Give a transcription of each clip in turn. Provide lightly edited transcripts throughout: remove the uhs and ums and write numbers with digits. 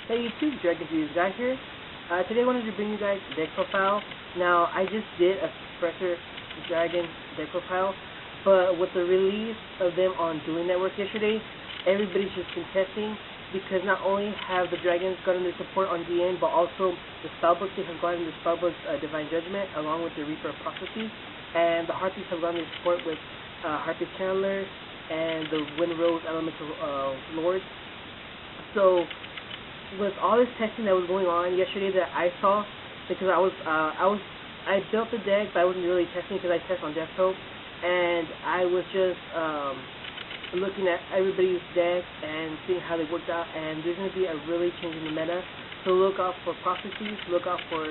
Hey YouTube, Dragon guy here. Today I wanted to bring you guys a deck profile. Now, I just did a Suppressor Dragon deck profile, but with the release of them on Dueling Network yesterday, everybody's just been testing, because not only have the Dragons gotten their support on DN, but also the Spellbooks have gotten the Spellbooks Divine Judgment, along with the Reaper of Prophecies, and the Harpies have gotten their support with Harpy Chandler and the Windrose Elemental Lords. So, with all this testing that was going on yesterday that I saw, because I built the deck, but I wasn't really testing because I test on Desktop, and I was just looking at everybody's deck and seeing how they worked out, and there's going to be a really change in the meta. So look out for Prophecies, look out for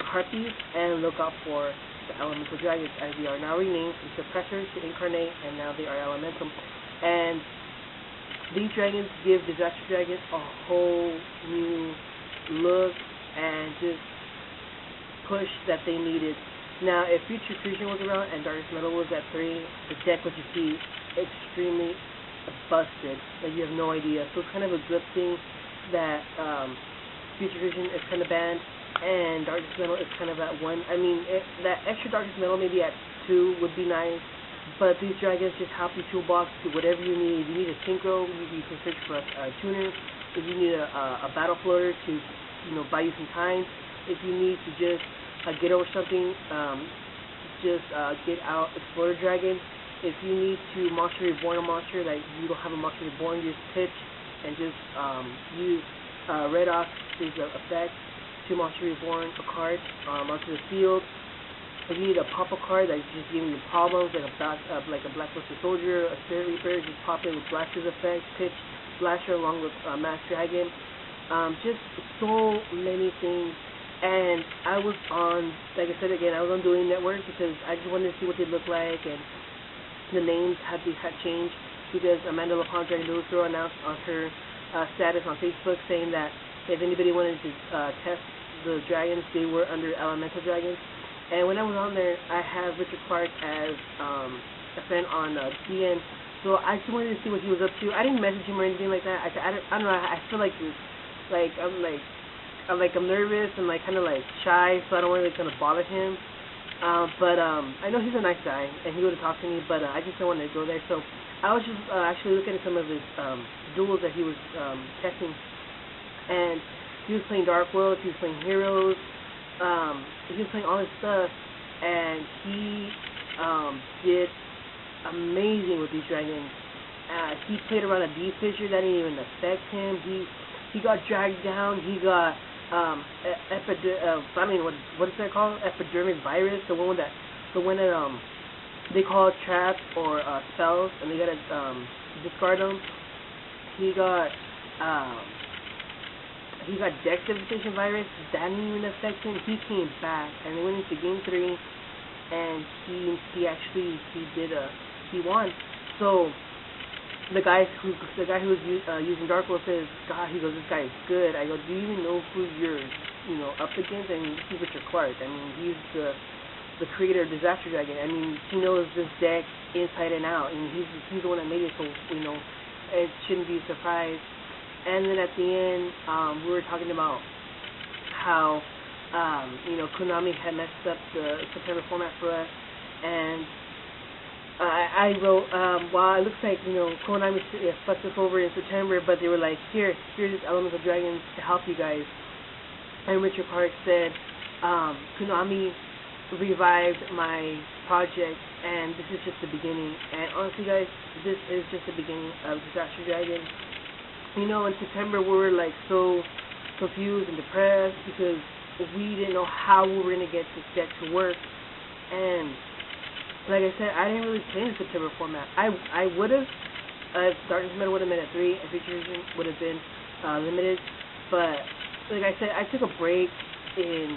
Harpies, and look out for the Elemental Dragons, as they are now renamed from Suppressors to Incarnate, and now they are Elemental. And these dragons give Disaster Dragons a whole new look and just push that they needed. Now, if Future Fusion was around and Darkest Metal was at 3, the deck would just be extremely busted. Like, you have no idea. So it's kind of a good thing that Future Fusion is kind of banned and Darkest Metal is kind of at 1. I mean, that extra Darkest Metal maybe at 2 would be nice. But these dragons just help you toolbox to whatever you need. If you need a synchro, you can search for a tuner. If you need a battle floater to, buy you some time. If you need to just get over something, get out Explorer Dragon. If you need to Monster Reborn a monster that you don't have a Monster Reborn, just pitch and just use Red Ox is the effect to Monster Reborn a card onto the field. If you need a pop-up card that's just giving you problems, like a Blacklisted Soldier, a Spirit Reaper, just pop in with Blaster's effect, pitch Blaster along with Mass Dragon. Just so many things. And I was on, like I said again, I was on Dueling Network because I just wanted to see what they look like, and the names had changed because Amanda LaPont Dragon Dulcro announced on her status on Facebook saying that if anybody wanted to test the dragons, they were under Elemental Dragons. And when I was on there, I have Richard Clark as a friend on DN, so I just wanted to see what he was up to. I didn't message him or anything like that. I don't know. I feel like this, I'm nervous and kind of shy, so I don't want to kind of bother him. But I know he's a nice guy, and he would have talked to me, but I just don't want to go there. So I was just actually looking at some of his duels that he was testing, and he was playing Dark World, he was playing Heroes. He was playing all this stuff, and he did amazing with these dragons. He played around a D Fissure that didn't even affect him. He got dragged down. He got what is that called? Epidermic virus, the one that they call traps or spells, and they gotta discard them. He got Dex Devastation Virus, that didn't even affect him. He came back, and they went into Game 3, and he won. So the guy who was using Dark World says, God, he goes, this guy is good. I go, do you even know who you're up against? I mean, this is Richard Clark. I mean, he's the creator of Disaster Dragon. I mean, he knows this deck inside and out, and he's the one that made it, so it shouldn't be a surprise. And then at the end, we were talking about how, Konami had messed up the September format for us, and I wrote, well, it looks like, Konami fucked us over in September, but they were like, here's Elemental Dragons to help you guys. And Richard Park said, Konami revived my project, and this is just the beginning. And honestly, guys, this is just the beginning of Disaster Dragon. In September we were so confused and depressed because we didn't know how we were going to get this deck to work. And like I said, I didn't really play the September format. I would have, if Darkest Metal would have been at 3 and Future Fusion would have been limited. But like I said, I took a break in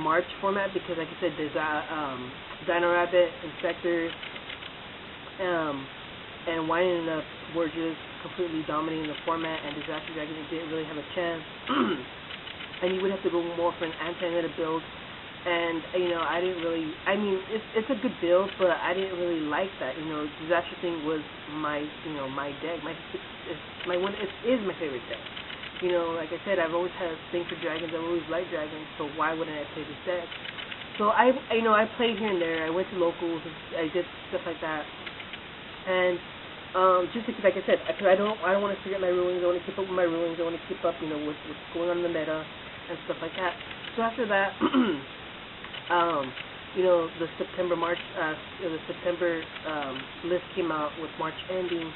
March format because, like I said, there's Dino Rabbit, Inspectors, and Winding Up were just completely dominating the format, and Disaster Dragon didn't really have a chance. And you would have to go more for an anti-meta build And I didn't really. I mean, it's a good build, but I didn't really like that. Disaster thing was my my deck. My one. It is my favorite deck. Like I said, I've always had a thing for dragons. I've always liked dragons, so why wouldn't I play this deck? So I played here and there. I went to locals. I did stuff like that, and just like I said, because I don't want to forget my rulings. I want to keep up with my rulings. I want to keep up, what's going on in the meta and stuff like that. So after that. The September list came out with March ending,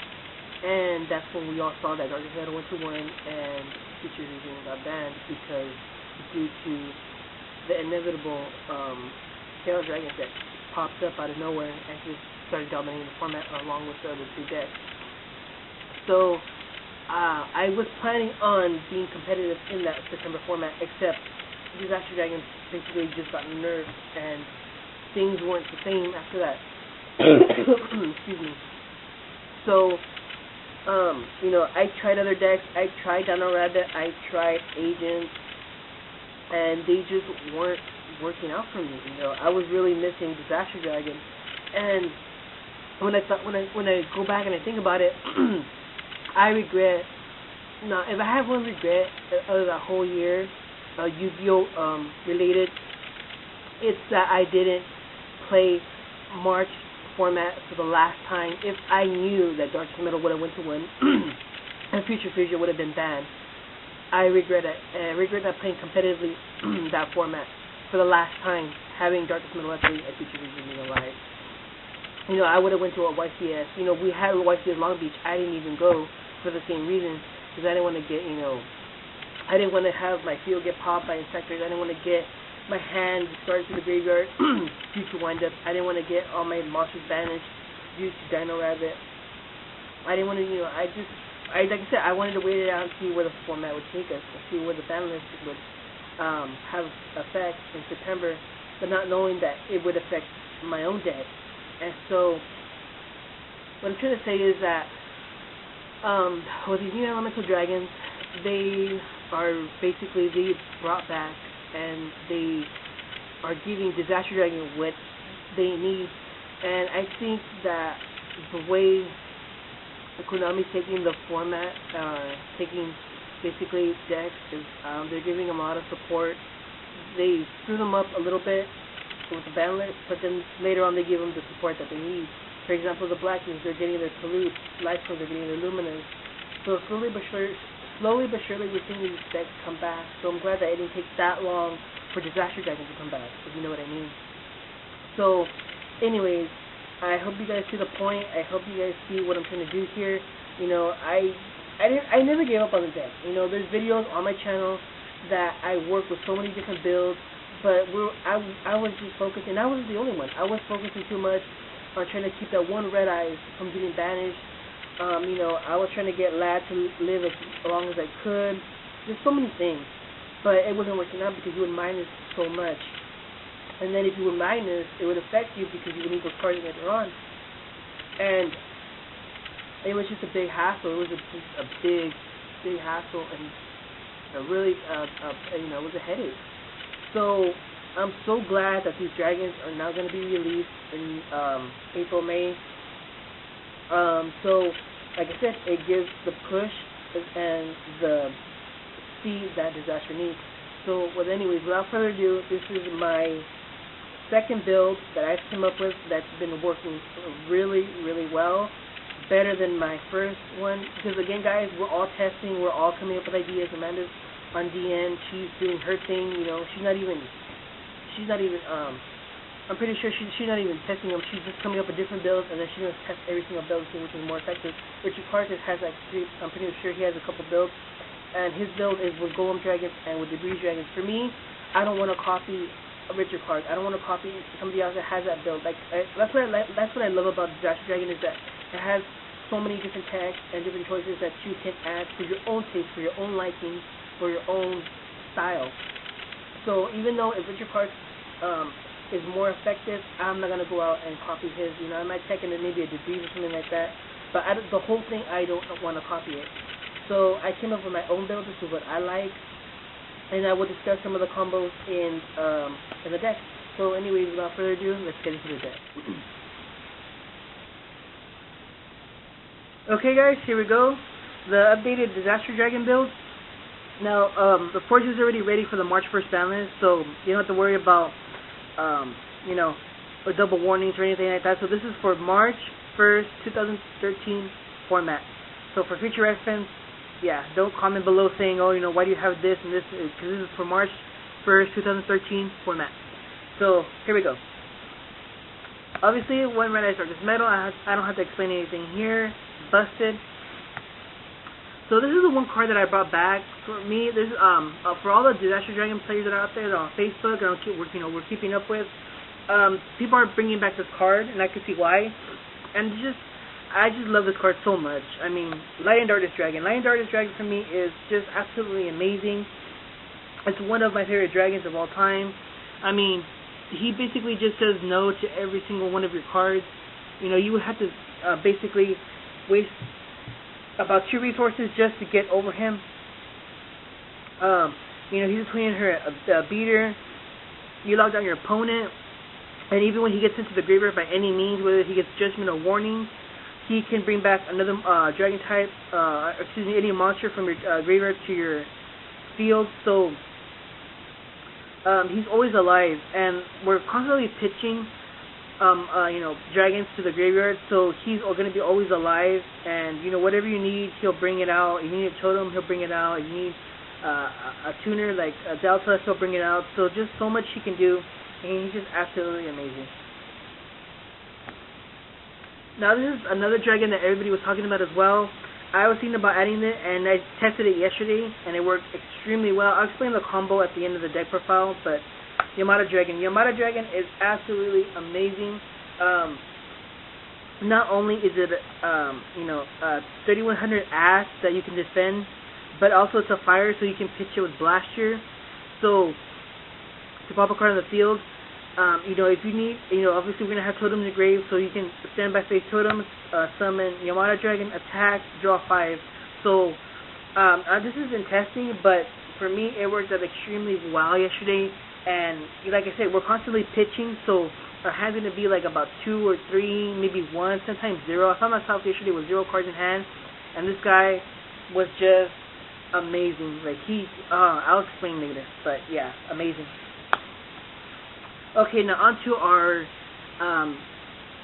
and that's when we all saw that Darkest Metal went to 1 and Futures Region got banned because due to the inevitable Chaos Dragon deck popped up out of nowhere and just started dominating the format along with the other 2 decks. So I was planning on being competitive in that September format, except Disaster Dragons basically just got nerfed and things weren't the same after that. Excuse me. So, I tried other decks. I tried Dino Rabbit. I tried Agents, and they just weren't working out for me. I was really missing Disaster Dragon, and when I go back and I think about it, I regret. Now, if I have one regret of that whole year, Yu-Gi-Oh! Related, it's that I didn't play March format for the last time. If I knew that Darkest Metal would have went to 1 and Future Fusion would have been banned, I regret it. I regret not playing competitively that format for the last time, having Darkest Metal actually at Future Fusion live. I would have went to a YCS. We had a YCS Long Beach. I didn't even go for the same reason, because I didn't want to get, I didn't want to have my field get popped by insectors. I didn't want to get my hand started to the graveyard due to windup. I didn't want to get all my monsters banished due to Dino Rabbit. I didn't want to, like I said, I wanted to wait it out and see where the format would take us, and see where the ban list would have effect in September, but not knowing that it would affect my own deck. And so, what I'm trying to say is that with these new elemental dragons, they are basically brought back, and they are giving Disaster Dragon what they need. And I think that the way Konami's taking the format, taking basically decks, is they're giving them a lot of support. They screw them up a little bit with the ban list, but then later on they give them the support that they need. For example, the Blackies, they're getting their Pollute, Lightstorm, they're getting their Luminous. So slowly but surely we're seeing these decks come back. So I'm glad that it didn't take that long for Disaster Dragon to come back, if you know what I mean. So, anyways, I hope you guys see the point. I hope you guys see what I'm trying to do here. I never gave up on the deck. There's videos on my channel that I work with so many different builds, but I was just focusing. I wasn't the only one. I was focusing too much on trying to keep that one Red Eyes from getting banished. I was trying to get LADD to live as long as I could. There's so many things, but it wasn't working out because you would minus so much. And then if you would minus, it would affect you because you would need those cards later on. And it was just a big hassle. It was a big hassle, and it was a headache. So I'm so glad that these dragons are now going to be released in April, May. So, like I said, it gives the push and the speed that Disaster needs. So, anyways, without further ado, this is my second build that I've come up with that's been working really, really well. Better than my first one. Because, again, guys, we're all testing. We're all coming up with ideas. Amanda's on DN. She's doing her thing. She's not even I'm pretty sure she's not even testing them. She's just coming up with different builds, and then she's going to test every single build to see which is more effective. Richard Carter has like 3, I'm pretty sure he has a couple builds, and his build is with Golem Dragons and with Debris Dragons. For me, I don't want to copy Richard Carter. I don't want to copy somebody else that has that build. That's what I love about Disaster Dragon, is that it has so many different tags and different choices that you can add for your own taste, for your own liking, for your own style. So even though if Richard Carter is more effective, I'm not going to go out and copy his. I might take in maybe a Debris or something like that, but the whole thing, I don't want to copy it. So I came up with my own build. This is what I like, and I will discuss some of the combos in the deck. So anyways, without further ado, let's get into the deck. Okay guys, here we go. The updated Disaster Dragon build. Now, the forge is already ready for the March 1st ban list, so you don't have to worry about, you know, or double warnings or anything like that. So this is for March 1st, 2013 format. So for future reference, yeah, don't comment below saying, oh, you know, why do you have this and this? Because this is for March 1st, 2013 format. So here we go. Obviously, one red ice darkness metal. I don't have to explain anything here. Busted. So this is the one card that I brought back for me. This for all the Disaster Dragon players that are out there that are on Facebook and we're keeping up with. People are bringing back this card, and I can see why. And I just love this card so much. I mean, Light and Darkness Dragon. Light and Darkness Dragon for me is just absolutely amazing. It's one of my favorite dragons of all time. I mean, he basically just says no to every single one of your cards. You know, you would have to basically waste about 2 resources just to get over him. You know, he's a twin her a beater. You lock down your opponent, and even when he gets into the graveyard by any means, whether he gets judgment or warning, he can bring back another dragon type, any monster from your graveyard to your field. So he's always alive, and we're constantly pitching you know, dragons to the graveyard, so he's going to be always alive, and you know, whatever you need, he'll bring it out. If you need a totem, he'll bring it out. If you need a tuner like a Delta, he'll bring it out. So just so much he can do, and he's just absolutely amazing. Now this is another dragon that everybody was talking about as well. I was thinking about adding it, and I tested it yesterday, and it worked extremely well. I'll explain the combo at the end of the deck profile, but Yamada Dragon. Yamada Dragon is absolutely amazing. Not only is it, you know, 3100 ass that you can defend, but also it's a fire, so you can pitch it with Blaster. So to pop a card on the field, you know, if you need, you know, obviously we're gonna have totem in the grave, so you can stand by face totems, summon Yamada Dragon, attack, draw 5. So this is in testing, but for me it worked out extremely well yesterday. And like I said, we're constantly pitching, so our hand's going to be like about 2 or 3, maybe 1, sometimes 0. I found myself yesterday with 0 cards in hand, and this guy was just amazing. Like I'll explain later, but yeah, amazing. Okay, now on to our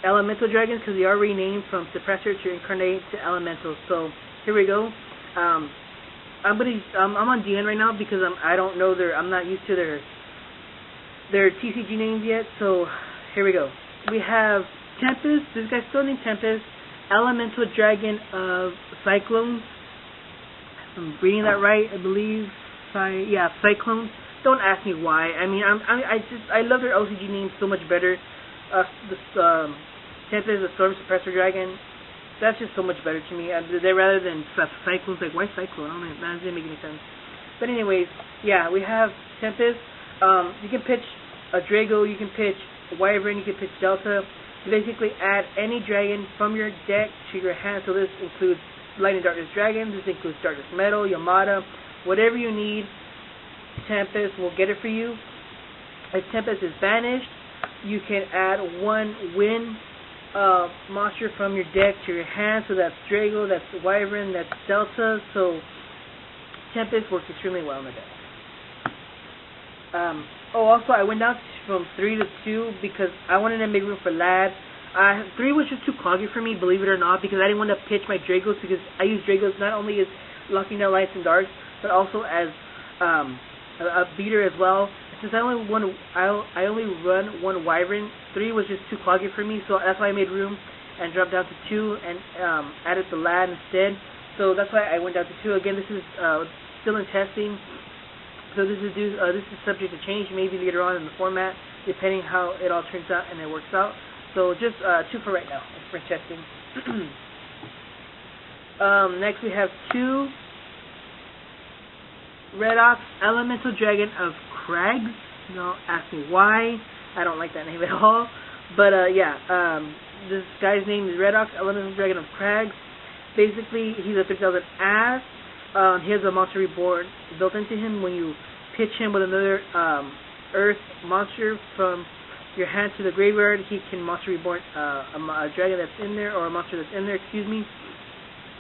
Elemental Dragons, because they are renamed from Suppressor to Incarnate to Elemental. So here we go. I'm on DN right now because I'm not used to their TCG names yet, so here we go. We have Tempest, this guy's still named Tempest, Elemental Dragon of Cyclones. If I'm reading that right, I believe. Yeah, Cyclones. Don't ask me why. I mean, I love their OCG names so much better. Tempest, the Storm Suppressor Dragon. That's just so much better to me. They're rather than Cyclones. Like, why Cyclone? I don't know. That doesn't make any sense. But anyways, yeah, we have Tempest. You can pitch a Drago, you can pitch a Wyvern, you can pitch Delta. You basically add any dragon from your deck to your hand. So this includes Light and Darkness Dragon, this includes Darkness Metal, Yamada, whatever you need, Tempest will get it for you. If Tempest is banished, you can add 1 win monster from your deck to your hand. So that's Drago, that's Wyvern, that's Delta. So Tempest works extremely well in the deck. Also, I went down from 3 to 2 because I wanted to make room for LADD. 3 was just too cloggy for me, believe it or not, because I didn't want to pitch my Dragos, because I use Dragos not only as locking down lights and darks, but also as a beater as well. Since I only run 1 Wyvern, 3 was just too cloggy for me, so that's why I made room and dropped down to 2 and added the LADD instead. So that's why I went down to 2. Again, this is still in testing. So this is subject to change maybe later on in the format, depending how it all turns out and it works out. So just 2 for right now for testing. Next we have 2 Red Ox Elemental Dragon of Crags. Don't ask me why. I don't like that name at all. But this guy's name is Red Ox Elemental Dragon of Crags. Basically, he's a 3000 ass. He has a monster reborn built into him. When you pitch him with another Earth monster from your hand to the graveyard, he can monster reborn a dragon that's in there, or a monster that's in there, excuse me.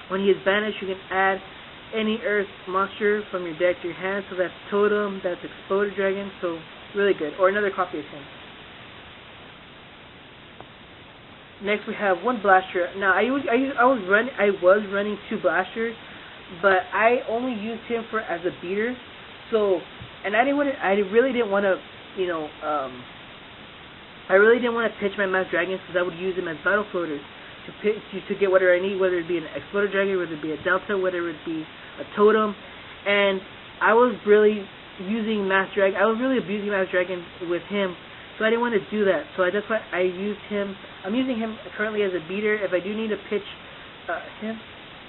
When he is banished, you can add any Earth monster from your deck to your hand. So that's Totem, that's Exploded Dragon, so really good. Or another copy of him. Next we have one Blaster. Now I was running 2 Blasters, but I only used him as a beater. So, and I really didn't want to, I really didn't want to pitch my Mass Dragons, because I would use them as Battle Floaters to get whatever I need, whether it be an Exploded Dragon, whether it be a Delta, whether it be a Totem. And I was really using Mass Dragon. I was really abusing Mass Dragon with him, so I didn't want to do that. So that's why I used him. I'm using him currently as a beater. If I do need to pitch him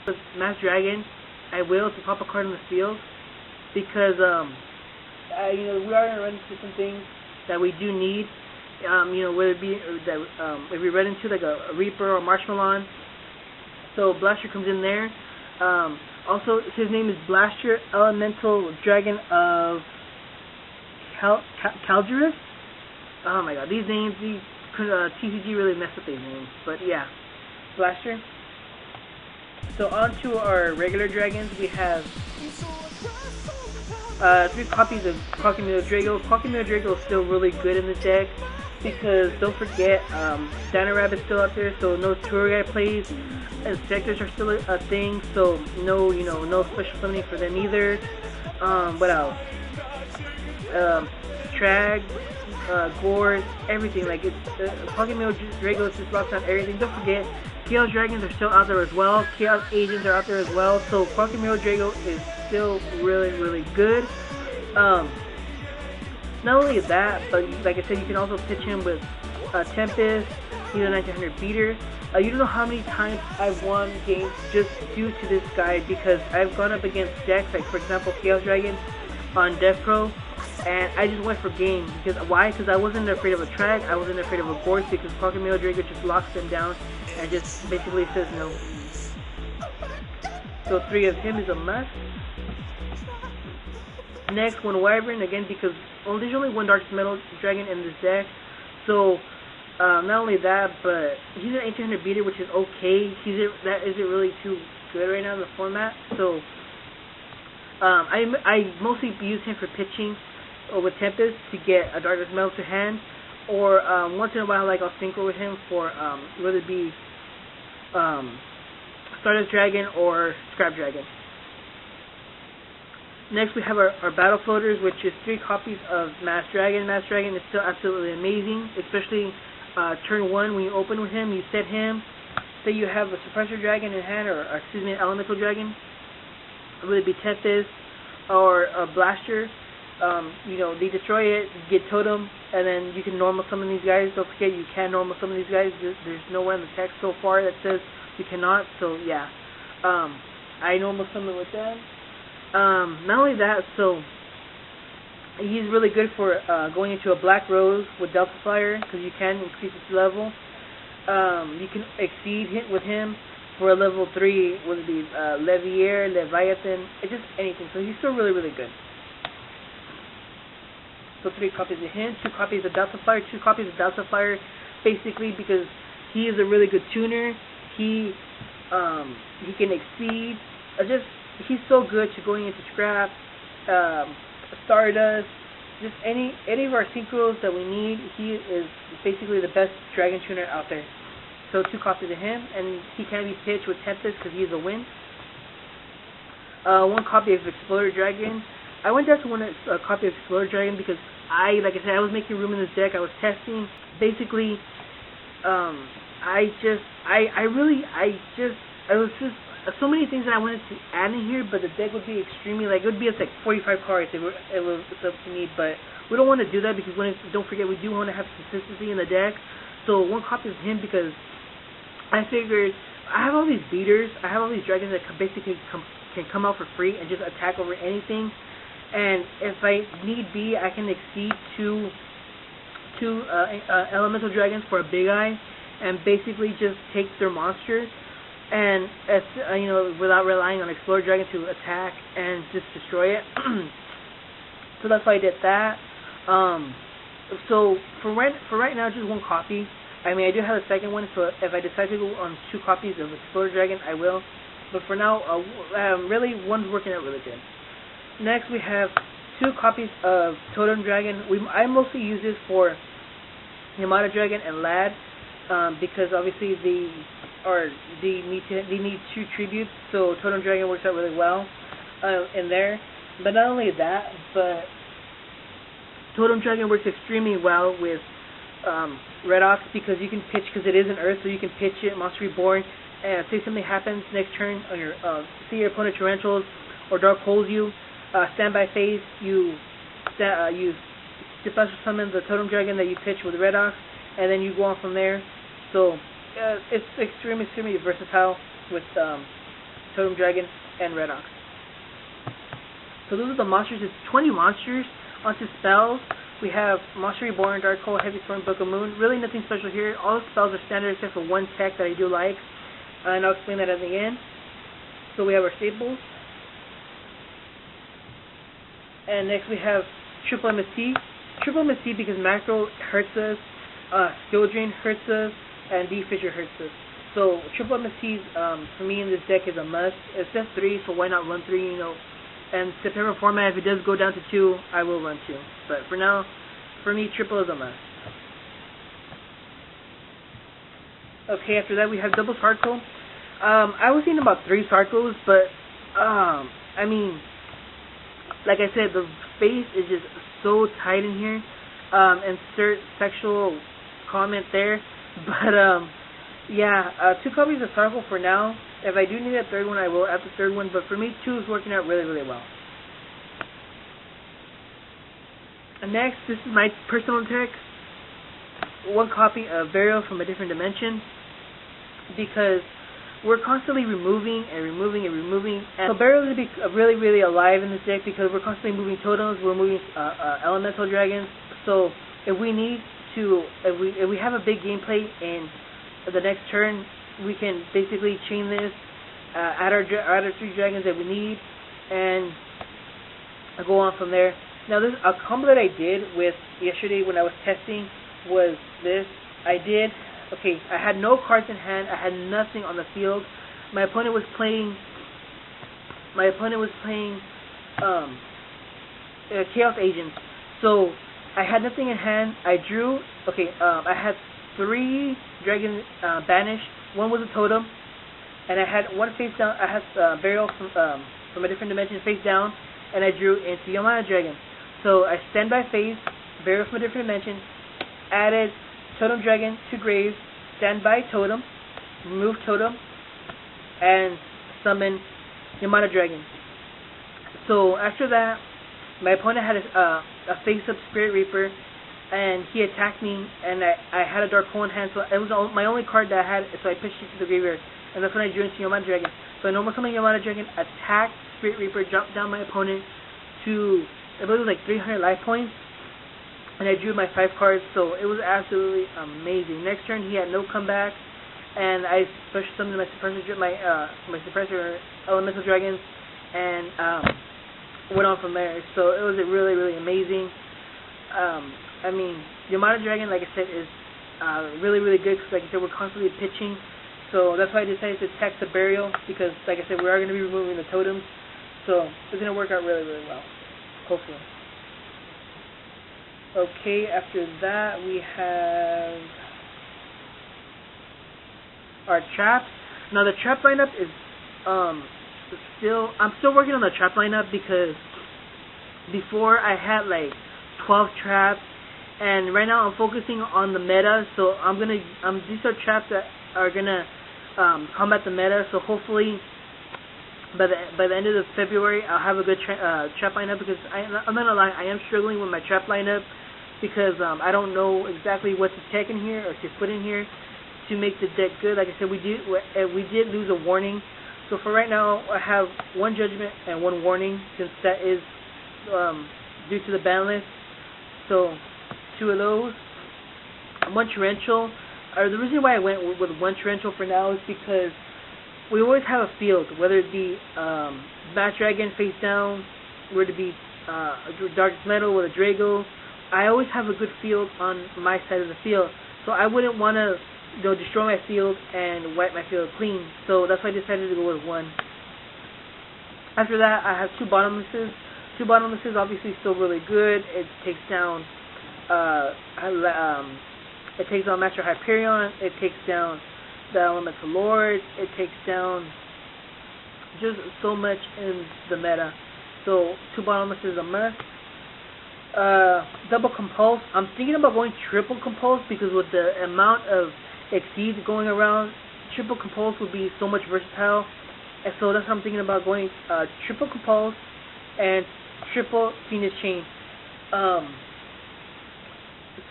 with Mass Dragon, I will, to pop a card in the field, because we are going to run into some things that we do need. Whether it be that if we run into like a Reaper or Marshmallow, so Blaster comes in there. Also, his name is Blaster Elemental Dragon of Calgerus. Oh my god, these names, TCG really messed up these names, but yeah, Blaster. So on to our regular dragons, we have 3 copies of Quackmeo Drago. Quackmeo Drago is still really good in the deck, because don't forget, Dino Rabbit's still out there, so no tour guide plays. Inspectors are still a thing, so no, no special summoning for them either. What else? Trag, Gores, everything. Like Quackmeo Drago just rocks on everything. Don't forget, Chaos Dragons are still out there as well. Chaos Agents are out there as well. So Quackmeo Drago is still really, really good. Not only that, but like I said, you can also pitch him with Tempest. He's a 1900 beater. You don't know how many times I've won games just due to this guy, because I've gone up against decks, like for example Chaos Dragon on Death Pro, and I just went for game. Because why? Because I wasn't afraid of a Trag, I wasn't afraid of a Gorse, because Quackmeo Drago just locks them down and just basically says no. So 3 of him is a must. Next, one Wyvern, again, because there's only 1 Dark Metal Dragon in this deck. So not only that, but he's an 1800 beater, which is okay. That isn't really too good right now in the format. So I mostly use him for pitching with Tempest to get a Darkness Metal to hand, or once in a while, like I'll synchro with him for whether it be Stardust Dragon or Scrap Dragon. Next we have our Battle Floaters, which is 3 copies of Mass Dragon. Mass Dragon is still absolutely amazing, especially turn 1 when you open with him. You set him, say you have a Suppressor Dragon in hand, or excuse me, an Elemental Dragon, whether it be Tempest or a Blaster. They destroy it, you get Totem, and then you can normal summon these guys. Don't forget, you can normal summon these guys. There's nowhere in the text so far that says you cannot, so yeah. I normal summon with them. Not only that, so he's really good for going into a Black Rose with Delta Flyer, because you can increase its level. You can exceed hit with him for a level 3, whether it be Levier, Leviathan, just anything. So he's still really, really good. So 3 copies of him, 2 copies of Delta Flyer, 2 copies of Delta Flyer, basically because he is a really good tuner. He can exceed. He's so good to going into Scrap, Stardust, just any of our synchros that we need. He is basically the best Dragon tuner out there. So 2 copies of him, and he can be pitched with Tempest because he's a win. 1 copy of Exploder Dragon. I went down to a copy of Explorer Dragon because like I said, I was making room in this deck. I was testing. Basically, there was just so many things that I wanted to add in here, but the deck would be extremely, it would be like 45 cards it was up to me, but we don't want to do that because don't forget, we do want to have consistency in the deck. So 1 copy of him because I figured I have all these beaters, I have all these dragons that can come out for free and just attack over anything. And if I need be, I can exceed two elemental dragons for a big eye, and basically just take their monsters, and without relying on Explorer Dragon to attack and just destroy it. So that's why I did that. So for right now, just one copy. I mean, I do have a second one, so if I decide to go on 2 copies of Explorer Dragon, I will. But for now, really, one's working out really good. Next, we have 2 copies of Totem Dragon. I mostly use this for Yamada Dragon and LADD, because obviously they need 2 tributes, so Totem Dragon works out really well in there. But not only that, but Totem Dragon works extremely well with Red Ox, because you can pitch, because it is an Earth, so you can pitch it, Monster Reborn, and say something happens next turn on your see your opponent Tarantulas or Dark Holes you, standby phase, you special summon the Totem Dragon that you pitch with Red Ox, and then you go on from there. So it's extremely versatile with Totem Dragon and Red Ox. So those are the monsters. It's 20 monsters. Onto spells, we have Monster Reborn, Dark Hole, Heavy Storm, Book of Moon. Really nothing special here. All the spells are standard except for one tech that I do like, and I'll explain that at the end. So we have our staples. And next we have Triple MST. Triple MST because Macro hurts us, Skill Drain hurts us, and D-Fissure hurts us. So Triple MST for me in this deck is a must. It's just 3, so why not run 3, you know. And September format, if it does go down to 2, I will run 2. But for now, for me, triple is a must. Okay, after that we have double Sarco. I was thinking about 3 Sarcos, but I mean, like I said, the space is just so tight in here. Insert sexual comment there, but yeah, 2 copies of Sarco for now. If I do need a 3rd one, I will add the 3rd one, but for me, 2 is working out really well. And next, this is my personal trick. 1 copy of Burial from a Different Dimension, because we're constantly removing and removing. And so Burial is going to be really alive in this deck, because we're constantly moving totems, we're moving elemental dragons. So if we need to, if we have a big gameplay in the next turn, we can basically chain this, add our 3 dragons that we need, and go on from there. Now, this a combo that I did with yesterday when I was testing was this. I had no cards in hand. I had nothing on the field. My opponent was playing Chaos Agents. So I had nothing in hand. I drew. I had 3 dragons banished. 1 was a totem, and I had 1 face down. I had Burial from a Different Dimension face down, and I drew into Yamada Dragon. So I standby phase, Burial from a Different Dimension, added Totem Dragon to Graves, standby totem, remove totem, and summon Yamada Dragon. So after that, my opponent had a face-up Spirit Reaper, and he attacked me, and I had a Dark Hole in hand, so it was my only card that I had, so I pushed it to the graveyard, and that's when I drew into Yamada Dragon. So I normal summon Yamada Dragon, attacked Spirit Reaper, dropped down my opponent to, I believe it was like 300 life points, and I drew my 5 cards, so it was absolutely amazing. Next turn, he had no comeback, and I special summoned my suppressor elemental dragons, and went on from there. So it was really amazing. I mean, Yamada Dragon, like I said, is really good, because like I said, we're constantly pitching. So that's why I decided to attack the Burial, because like I said, we are going to be removing the totems. So it's going to work out really well, hopefully. Okay, after that we have our traps. Now the trap lineup is I'm still working on the trap lineup, because before I had like 12 traps, and right now I'm focusing on the meta. So these are traps that are gonna combat the meta. So hopefully by the end of February I'll have a good trap lineup, because I'm not gonna lie, I am struggling with my trap lineup, because I don't know exactly what to take in here or to put in here to make the deck good. Like I said, we did lose a warning. So for right now, I have 1 judgment and 1 warning, since that is due to the ban list. So 2 of those. 1 torrential. The reason why I went with 1 torrential for now is because we always have a field, whether it be Bat Dragon face down, whether it be Darkest Metal with a Drago, I always have a good field on my side of the field. So I wouldn't want to destroy my field and wipe my field clean. So that's why I decided to go with one. After that, I have two bottomlesses. Two bottomlesses, obviously still really good. It takes down Master Hyperion. It takes down the Elemental Lord. It takes down just so much in the meta. So two bottomlesses is a must. Double Compulse. I'm thinking about going triple Compulse because with the amount of exceeds going around, triple Compulse would be so much versatile. And so that's what I'm thinking about going triple Compulse and triple Phoenix Chain.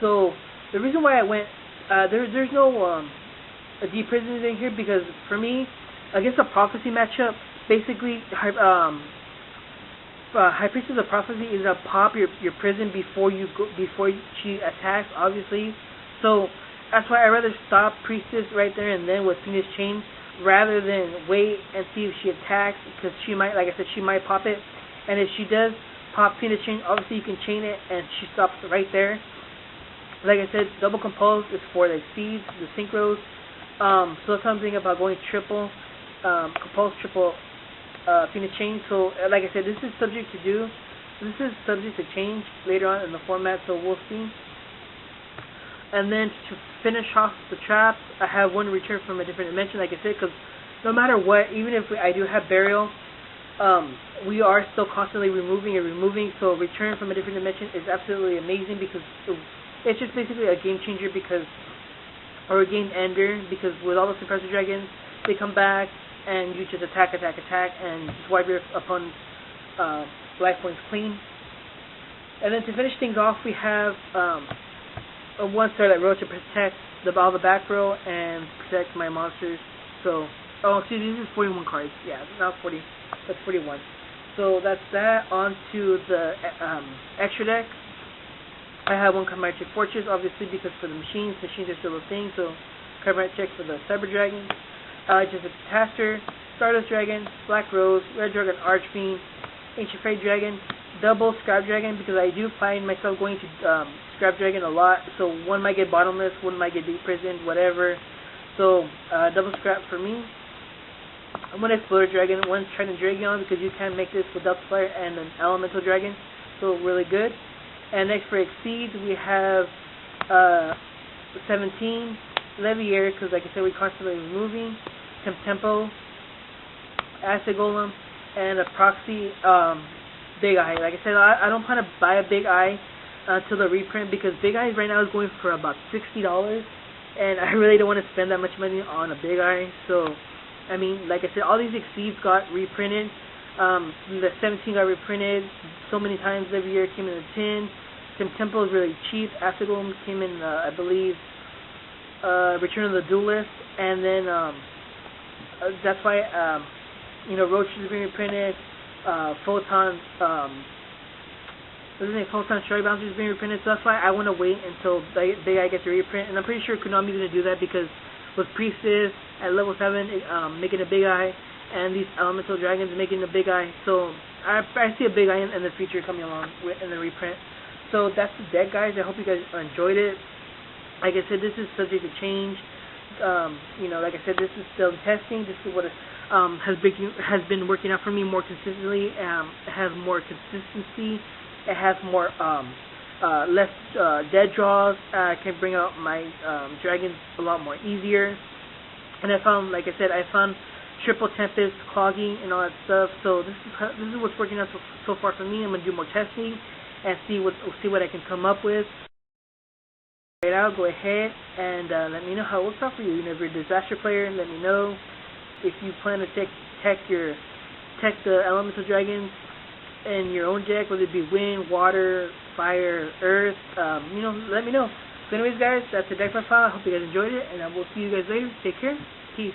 So the reason why I went there's no deep prisons in here because for me against the Prophecy matchup, basically High Priestess of Prophecy is to pop your prison before she attacks, obviously. So that's why I rather stop Priestess right there and then with Phoenix Chain rather than wait and see if she attacks, because she might, like I said, she might pop it. And if she does pop Phoenix Chain, obviously you can chain it and she stops right there. Like I said, double Compulse is for the exceeds, the synchros. So that's something about going triple Compulse, triple Phoenix Chain. So like I said, this is subject to change later on in the format, so we'll see. And then to finish off the traps, I have one return from a different dimension, like I said, because no matter what, even if I do have burial, we are still constantly removing. So return from a different dimension is absolutely amazing because it's just basically a game changer, or a game ender, because with all the suppressor dragons, they come back and you just attack, and just wipe your opponent's life points clean. And then to finish things off, we have a 1-star that row to protect all the back row and protect my monsters. So, excuse me, this is 41 cards. Yeah, not 40, that's 41. So that's that. On to the extra deck. I have one Chimeric Fortress, obviously, because for the machines are still a thing. So Chimeric for the Cyber Dragon. Just a Caster, Stardust Dragon, Black Rose, Red Dragon Archfiend, Ancient Freight Dragon, double Scrap Dragon, because I do find myself going to Scrap Dragon a lot. So one might get bottomless, one might get deep prison, whatever. So double Scrap for me. One Explorer Dragon, one Trident Dragon, because you can make this with Delta Flare and an Elemental Dragon. So really good. And next for Exceeds, we have 17 Leviair, because like I said, we're constantly removing. Tempo, Acid Golem, and a Proxy Big Eye. Like I said, I don't plan to buy a Big Eye until the reprint, because Big Eye right now is going for about $60, and I really don't want to spend that much money on a Big Eye. So, I mean, like I said, all these Exceeds got reprinted. The 17 got reprinted so many times. Every year came in a tin. Tempo is really cheap. Acid Golem came in, I believe, Return of the Duelist, and then that's why Roach is being reprinted. Photon Strike Bouncer is being reprinted. So that's why I want to wait until Big Eye gets a reprint, and I'm pretty sure Konami is going to do that, because with Priestess at level 7 making a Big Eye, and these Elemental Dragons making a Big Eye, so I see a Big Eye in the future coming along in the reprint. So that's the deck, guys. I hope you guys enjoyed it. Like I said, this is subject to change. Like I said, this is still testing. This is what has been working out for me more consistently. It has more consistency. It has more less dead draws. I can bring out my dragons a lot more easier. And I found, like I said, triple Tempest, clogging, and all that stuff. So this is what's working out so far for me. I'm gonna do more testing and see what I can come up with. Right out, go ahead and let me know how it works out for you. If you're a disaster player, let me know. If you plan to tech the Elemental Dragons in your own deck, whether it be wind, water, fire, earth, let me know. So anyways, guys, that's the deck profile. I hope you guys enjoyed it, and I will see you guys later. Take care. Peace.